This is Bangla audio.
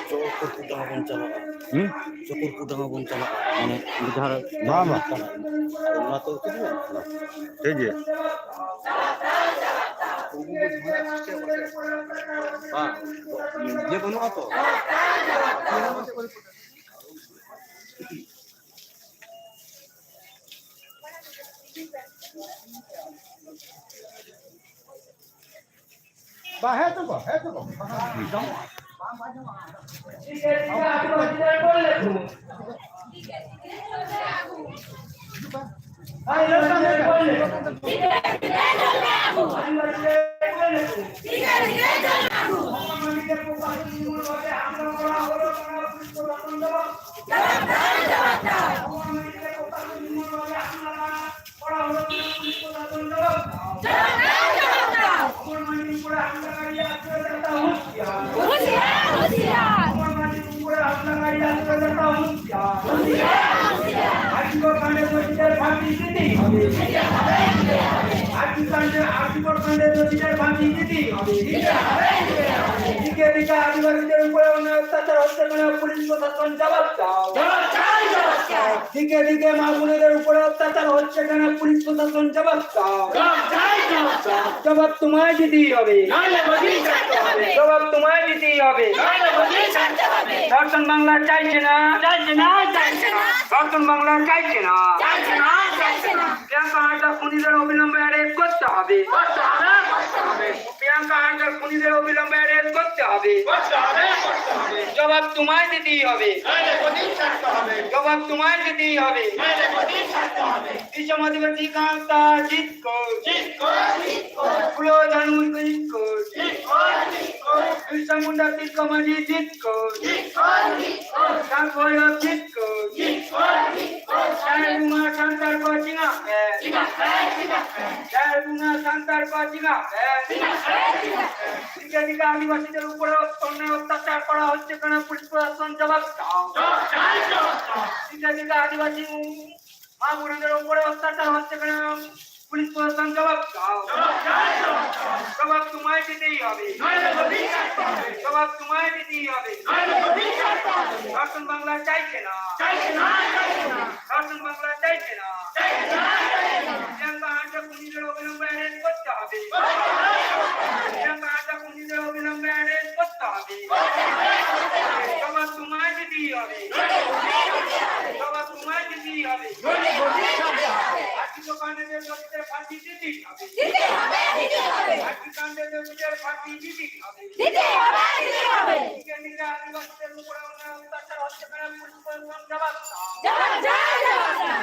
Cukur putang Boncala. Cukur putang Boncala. মানে ধর বাহ বাহ Allah tu tu. এই যে Ah, dia bunuh apa? Bahaya tu kok. আদিবাসীদের উপরে অত্যাচার হচ্ছে পুলিশ প্রশাসন জবাব দাও। দিকে দিকে মা বোনেদের উপরে অত্যাচার হচ্ছে কেন পুলিশ প্রশাসন জবাব দাও। জবাব তোমায় দিতেই হবে, জবাব তোমায় দিতেই হবে। দর্শন বাংলা চাইছে না, দর্শন বাংলা চাইছে না। প্রিয়াঙ্কা হাজরা খুনিদের অবিলম্বে অ্যারেস্ট করতে হবে, প্রিয়াঙ্কা হাজরা খুনিদের অবিলম্বে অ্যারেস্ট করতে হবে। জবাব তোমায় দিতেই হবে, জবাব তোমায় দিতেই হবে। আদিবাসী কান্তা জিতকো, ফুলো ধানুর জিতকো, বিরসা মুন্ডা তিলকমাঝি জিতকো, ভৈরব জিতকো, বুঙা সান্তার কোচিঙা, সান্তার কোচিঙা। দিকে দিকে আদিবাসীদের উপরে অন্যায় অত্যাচার করা হচ্ছে কেন পুলিশ প্রশাসন জবাব দাও। দিকে দিকে আদিবাসী মা বোনেদের উপরে অত্যাচার হচ্ছে কেন পুলিশ প্রশাসন জবাব দাও। জবাব তোমায় দিতেই হবে, জবাব তোমায় দিতেই হবে। দর্শন বাংলা চাইছে না, দর্শন বাংলা চাইছে না। প্রিয়াঙ্কা হাজরা খুনিদের অবিলম্বে অ্যারেস্ট করতে হবে, প্রিয়াঙ্কা হাজরা খুনিদের অবিলম্বে অ্যারেস্ট করতে হবে। জবাব তোমায় দিতেই হবে, জবাব তোমায় দিতেই হবে। কাণ্ডের দোষীদের ফাঁসি দিতেই হবে, কাণ্ডের দোষীদের ফাঁসি দিতেই হবে। আদিবাসীদের উপরে অত্যাচার হচ্ছে কেন পুলিশ প্রশাসন জবাব দাও।